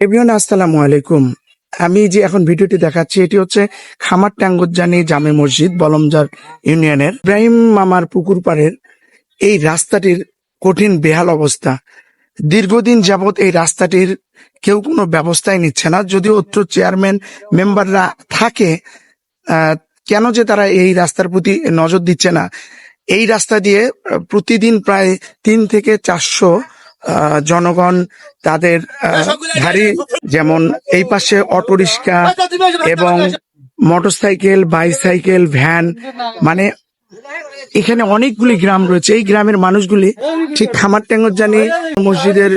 Everyone আসসালামু আলাইকুম। আমি যে এখন ভিডিওটি দেখাচ্ছি এটি হচ্ছে খামারটাঙ্গজানি জামে মসজিদ বলমজার ইউনিয়নের ইব্রাহিম মামার পুকুর পাড়ের এই রাস্তাটির কঠিন বেহাল অবস্থা। দীর্ঘদিন যাবৎ এই রাস্তাটির কেউ কোনো ব্যবস্থাই নিচ্ছে না, যদিও অত্র চেয়ারম্যান মেম্বাররা থাকে, কেন যে তারা এই রাস্তার প্রতি নজর দিচ্ছে না। এই রাস্তা দিয়ে প্রতিদিন প্রায় 3 থেকে 400 জনগণ তাদের গাড়ি, যেমন এই পাশে অটোরিক্সা এবং মোটরসাইকেল, বাইসাইকেল, ভ্যান, মানে এখানে অনেকগুলি গ্রাম রয়েছে। এই গ্রামের মানুষগুলি ঠিক খামারটাঙ্গজানি মসজিদের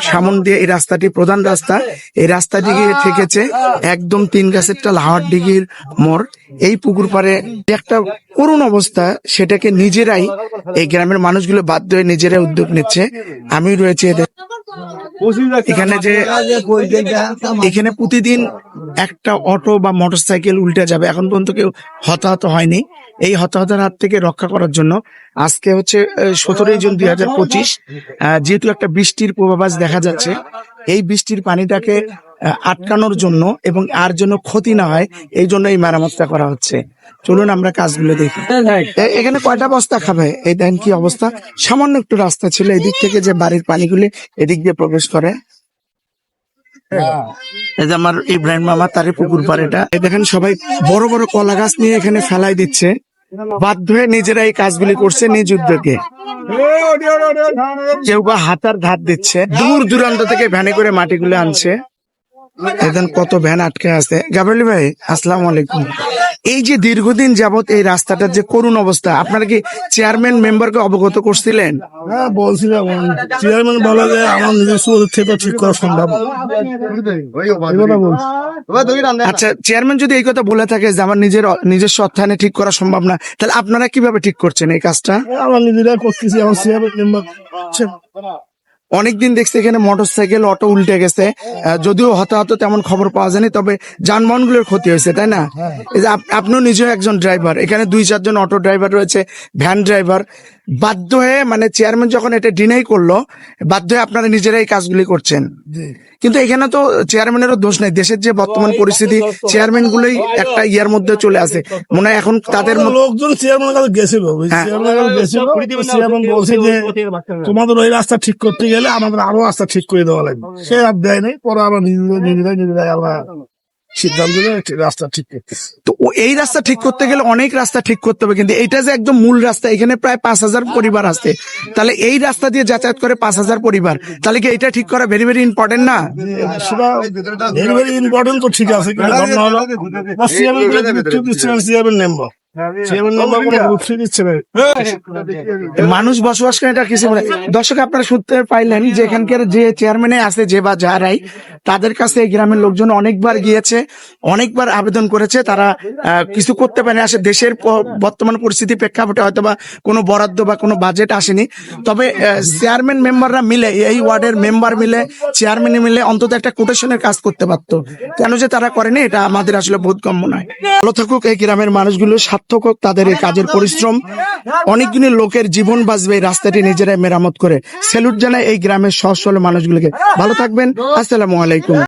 সামন দিয়ে এই রাস্তাটি প্রধান রাস্তা, এই রাস্তাটি গিয়ে ঠেকেছে একদম 3 গাছের টাল হাওয়ার দিঘির মোড়। এই পুকুর পাড়ে একটা করুণ অবস্থা, সেটাকে নিজেরাই এই গ্রামের মানুষগুলো বাধ্য হয়ে নিজেরাই উদ্যোগ নিচ্ছে। আমি রয়েছে এদের এখানে প্রতিদিন একটা অটো বা মোটরসাইকেল উল্টে যাবে। এখন পর্যন্ত কেউ হতাহত হয়নি। এই হতাহতের হাত থেকে রক্ষা করার জন্য আজকে হচ্ছে 17 জুন 2025, যেহেতু একটা বৃষ্টির পূর্বাভাস দেখা যাচ্ছে, এই বৃষ্টির পানিটাকে আটকানোর জন্য এবং আর জন্য ক্ষতি না হয় এই জন্য এই মেরামতটা করা হচ্ছে। চলুন আমরা কাজগুলো দেখি। এখানে কয়টা বস্তা খাবে? এই দেখেন কি অবস্থা। সামান্য একটু রাস্তা ছিল, এদিক থেকে যে বাড়ির পানিগুলি এদিক দিয়ে প্রবেশ করে। এই যে আমার ইব্রাহিম মামা, তারই পুকুর পাড়েটা। এই দেখেন সবাই বড় বড় কলা গাছ নিয়ে এখানে ফেলাই দিচ্ছে, বাধ্য হয়ে নিজেরা এই কাজগুলি করছে নিজ উদ্যোগে। কেউ বা হাতার ধার দিচ্ছে, দূর দূরান্ত থেকে ভ্যানে করে মাটিগুলো আনছে। এখন কত ভ্যান আটকে আছে। গাবরলি ভাই আসসালামু আলাইকুম। এই যে দীর্ঘদিন যাবত এই রাস্তাটার যে করুণ অবস্থা, আপনারা কি চেয়ারম্যান মেম্বারকে অবগত করছিলেন? হ্যাঁ, বলছিলাম। চেয়ারম্যান বলে যে আমার নিজস্ব থেকে ঠিক করা সম্ভব। আচ্ছা, চেয়ারম্যান যদি এই কথা বলে থাকে যে আমার নিজস্ব অর্থায়নে ঠিক করা সম্ভব না, তাহলে আপনারা কিভাবে ঠিক করছেন এই কাজটা? আমার নিজেরাই করতেছি। আমার চেয়ারম্যান মেম্বার অনেকদিন দেখছি এখানে মোটরসাইকেল, অটো উল্টে গেছে, যদিও হতাহত তেমন খবর পাওয়া যায়নি, তবে যানবাহনগুলোর ক্ষতি হয়েছে, তাই না? এই যে আপনিও নিজেও একজন ড্রাইভার, এখানে 2-4 জন অটো ড্রাইভার রয়েছে, ভ্যান ড্রাইভার। বাধ্য হয়ে, মানে চেয়ারম্যান যখন এটা ডিনাই করলো, বাধ্য হয়ে আপনারা নিজেরাই কাজগুলি করছেন। কিন্তু এখানে তো চেয়ারম্যানেরও দোষ নাই। দেশের যে বর্তমান পরিস্থিতি, চেয়ারম্যান গুলোই একটা ইয়ার মধ্যে চলে আসে, মনে হয় এখন তাদের লোকজন চেয়ারম্যান কাছে গেছিল। চেয়ারম্যান বলছে যে তোমাদের ওই রাস্তা ঠিক করতে গেলে আমাদের আরো রাস্তা ঠিক করে দেওয়া লাগবে। সে আর দেয় নাই, পরে আমরা নিজেরাই আমরা সিদ্ধান্ত রাস্তা ঠিক করতে। তো এই রাস্তা ঠিক করতে গেলে অনেক রাস্তা ঠিক করতে হবে, কিন্তু এটা যে একদম মূল রাস্তা, এখানে প্রায় 5000 পরিবার আছে। তাহলে এই রাস্তা দিয়ে যাতায়াত করে 5000 পরিবার, তাহলে কি এটা ঠিক করা ভেরি ভেরি ইম্পর্টেন্ট না? সেটা ভেরি ভেরি ইম্পর্টেন্ট তো, ঠিক আছে। মানুষ বসবাস করে এটা কিছু বলে। দর্শক, আপনারা শুনতে পাইলেন যে এখানকার যে চেয়ারম্যানে আছে, যে বা যারাই, তাদের কাছে এই গ্রামের লোকজন অনেকবার গিয়েছে, অনেকবার আবেদন করেছে, তারা কিছু করতে পারে। আসে দেশের বর্তমান পরিস্থিতি প্রেক্ষাপটে হয়তো বা কোনো বরাদ্দ বা কোনো বাজেট আসেনি, তবে চেয়ারম্যান মেম্বাররা মিলে, এই ওয়ার্ডের মেম্বার মিলে, চেয়ারম্যান মিলে অন্তত একটা কোটেশনের কাজ করতে পারতো। কেন যে তারা করেনি, এটা আমাদের আসলে বোধগম্য নয়। ভালো থাকুক এই গ্রামের মানুষগুলো, সার্থক হোক তাদের এই কাজের পরিশ্রম। অনেকগুলি লোকের জীবন বাঁচবে এই রাস্তাটি নিজেরাই মেরামত করে। স্যালুট জানাই এই গ্রামের সহজ সরল মানুষগুলোকে। ভালো থাকবেন, আসসালামু আলাইকুম।